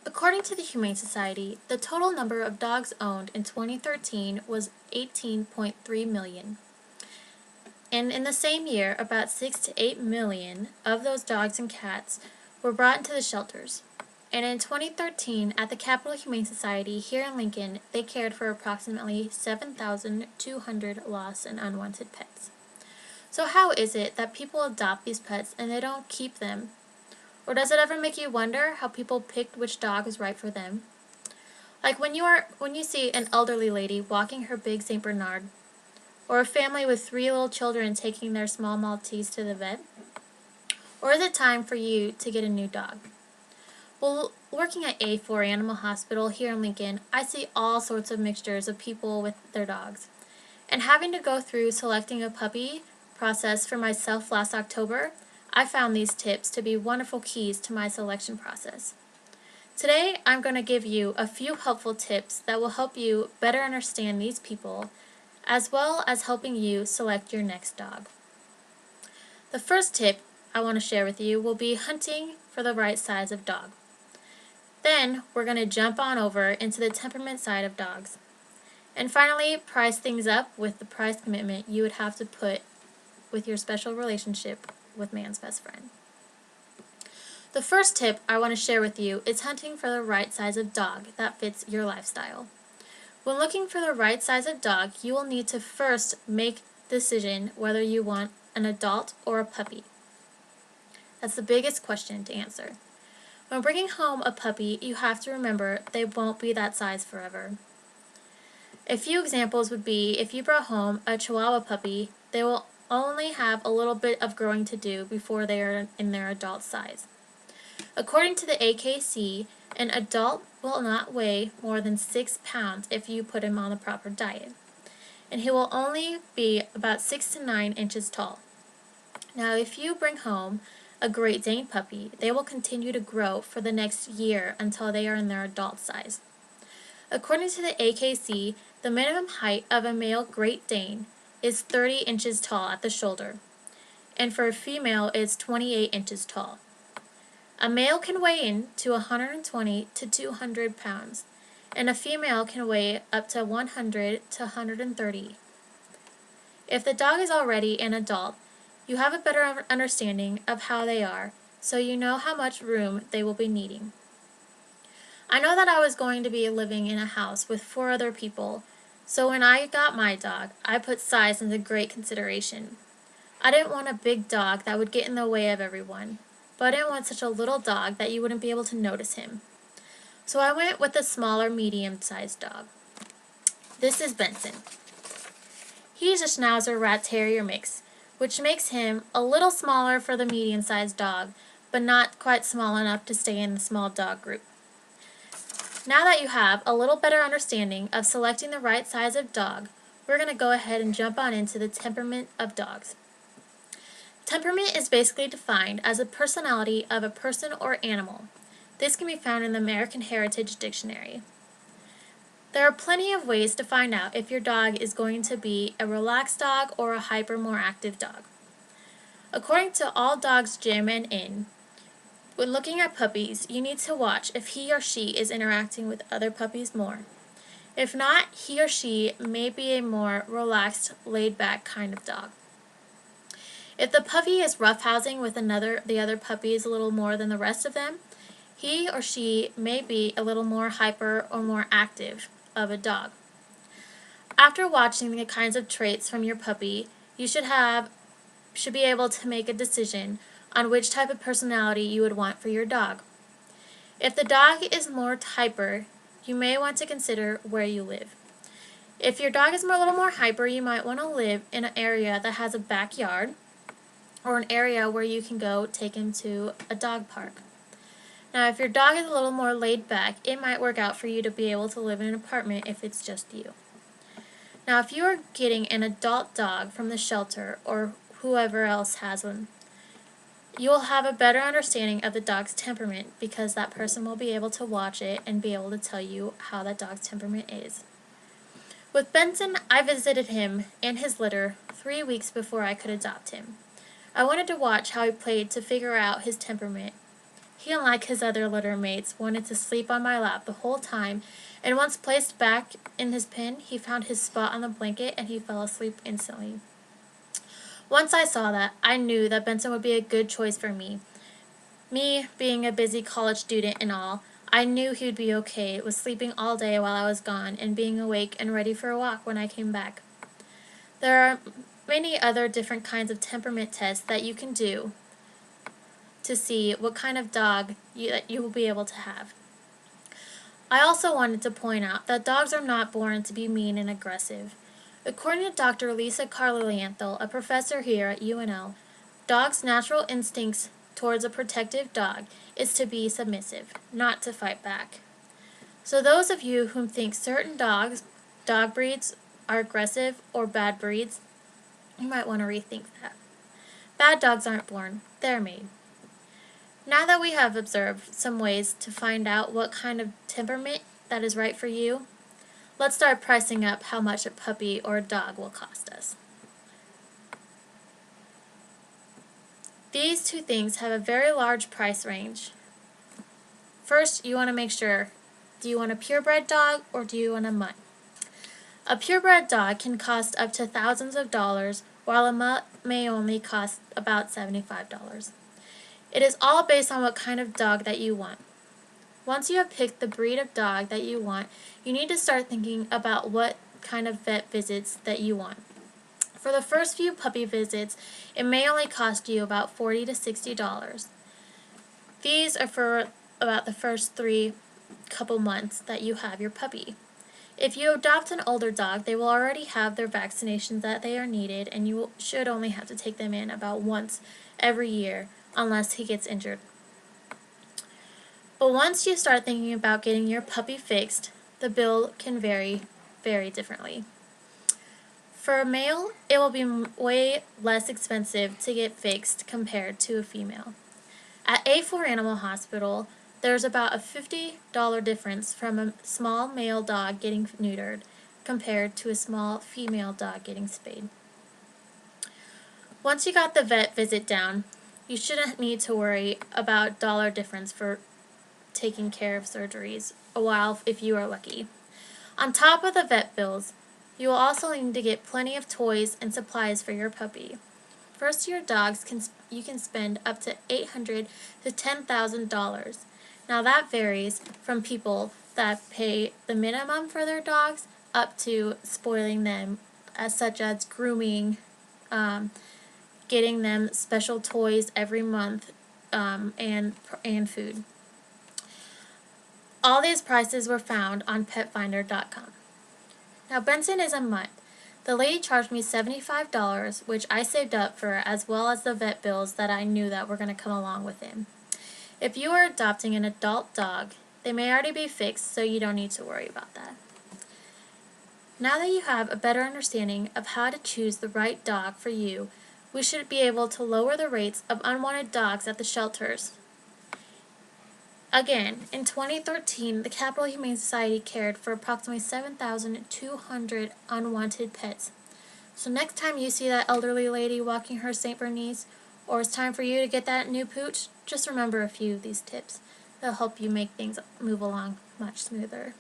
According to the Humane Society, the total number of dogs owned in 2013 was 18.3 million. And in the same year, about 6 to 8 million of those dogs and cats were brought into the shelters. And in 2013, at the Capital Humane Society here in Lincoln, they cared for approximately 7,200 lost and unwanted pets. So how is it that people adopt these pets and they don't keep them? Or does it ever make you wonder how people picked which dog was right for them? Like when you see an elderly lady walking her big St. Bernard, or a family with 3 little children taking their small Maltese to the vet? Or is it time for you to get a new dog? Well, working at A4 Animal Hospital here in Lincoln, I see all sorts of mixtures of people with their dogs. And having to go through selecting a puppy process for myself last October, I found these tips to be wonderful keys to my selection process. Today, I'm going to give you a few helpful tips that will help you better understand these people, as well as helping you select your next dog. The first tip I want to share with you will be hunting for the right size of dog. Then we're going to jump on over into the temperament side of dogs. And finally, price things up with the price commitment you would have to put with your special relationship with man's best friend. The first tip I want to share with you is hunting for the right size of dog that fits your lifestyle. When looking for the right size of dog, you will need to first make the decision whether you want an adult or a puppy. That's the biggest question to answer. When bringing home a puppy, you have to remember they won't be that size forever. A few examples would be if you brought home a Chihuahua puppy, they will only have a little bit of growing to do before they are in their adult size. According to the AKC, an adult will not weigh more than 6 pounds if you put him on the proper diet, and he will only be about 6 to 9 inches tall. Now, if you bring home a Great Dane puppy, they will continue to grow for the next year until they are in their adult size. According to the AKC, the minimum height of a male Great Dane is 30 inches tall at the shoulder, and for a female it's 28 inches tall. A male can weigh in to 120 to 200 pounds, and a female can weigh up to 100 to 130. If the dog is already an adult, you have a better understanding of how they are, so you know how much room they will be needing. I know that I was going to be living in a house with 4 other people, so when I got my dog, I put size into great consideration. I didn't want a big dog that would get in the way of everyone, but I didn't want such a little dog that you wouldn't be able to notice him. So I went with a smaller, medium-sized dog. This is Benson. He's a Schnauzer Rat Terrier mix, which makes him a little smaller for the medium-sized dog, but not quite small enough to stay in the small dog group. Now that you have a little better understanding of selecting the right size of dog, we're going to go ahead and jump on into the temperament of dogs. Temperament is basically defined as a personality of a person or animal. This can be found in the American Heritage Dictionary. There are plenty of ways to find out if your dog is going to be a relaxed dog or a hyper, more active dog. According to All Dogs Gym and Inn, when looking at puppies, you need to watch if he or she is interacting with other puppies more. If not, he or she may be a more relaxed, laid-back kind of dog. If the puppy is roughhousing with the other puppies a little more than the rest of them, he or she may be a little more hyper or more active of a dog. After watching the kinds of traits from your puppy, you should be able to make a decision on which type of personality you would want for your dog. If the dog is more hyper, you may want to consider where you live. If your dog is a little more hyper, you might want to live in an area that has a backyard, or an area where you can go take him to a dog park. Now, if your dog is a little more laid back, it might work out for you to be able to live in an apartment if it's just you. Now, if you are getting an adult dog from the shelter or whoever else has one, you will have a better understanding of the dog's temperament because that person will be able to watch it and be able to tell you how that dog's temperament is. With Benson, I visited him and his litter 3 weeks before I could adopt him. I wanted to watch how he played to figure out his temperament, He, unlike his other litter mates, wanted to sleep on my lap the whole time, and once placed back in his pen, he found his spot on the blanket and he fell asleep instantly. Once I saw that, I knew that Benson would be a good choice for me. Me being a busy college student and all, I knew he would be okay with sleeping all day while I was gone and being awake and ready for a walk when I came back. There are many other different kinds of temperament tests that you can do to see what kind of dog you will be able to have. I also wanted to point out that dogs are not born to be mean and aggressive. According to Dr. Lisa Carlyanthel, a professor here at UNL, dogs' natural instincts towards a protective dog is to be submissive, not to fight back. So those of you who think certain dog breeds, are aggressive or bad breeds, you might want to rethink that. Bad dogs aren't born, they're made. Now that we have observed some ways to find out what kind of temperament that is right for you, let's start pricing up how much a puppy or a dog will cost us. These two things have a very large price range. First, you want to make sure, do you want a purebred dog or do you want a mutt? A purebred dog can cost up to thousands of dollars, while a mutt may only cost about $75. It is all based on what kind of dog that you want. Once you have picked the breed of dog that you want, you need to start thinking about what kind of vet visits that you want. For the first few puppy visits, it may only cost you about $40 to $60. These are for about the first 3 couple months that you have your puppy. If you adopt an older dog, they will already have their vaccinations that they are needed, and you should only have to take them in about once every year unless he gets injured. But once you start thinking about getting your puppy fixed, the bill can vary very differently. For a male, it will be way less expensive to get fixed compared to a female. At A4 Animal Hospital, there's about a $50 difference from a small male dog getting neutered compared to a small female dog getting spayed. Once you got the vet visit down, you shouldn't need to worry about dollar difference for taking care of surgeries a while if you are lucky. On top of the vet bills, you will also need to get plenty of toys and supplies for your puppy. First-year dogs you can spend up to $800 to $10,000. Now that varies from people that pay the minimum for their dogs up to spoiling them, such as grooming, getting them special toys every month, and food. All these prices were found on PetFinder.com. Now Benson is a mutt. The lady charged me $75, which I saved up for, as well as the vet bills that I knew that were going to come along with him. If you are adopting an adult dog, they may already be fixed, so you don't need to worry about that. Now that you have a better understanding of how to choose the right dog for you, we should be able to lower the rates of unwanted dogs at the shelters. Again, in 2013, the Capital Humane Society cared for approximately 7,200 unwanted pets. So next time you see that elderly lady walking her St. Bernese, or it's time for you to get that new pooch, just remember a few of these tips. They'll help you make things move along much smoother.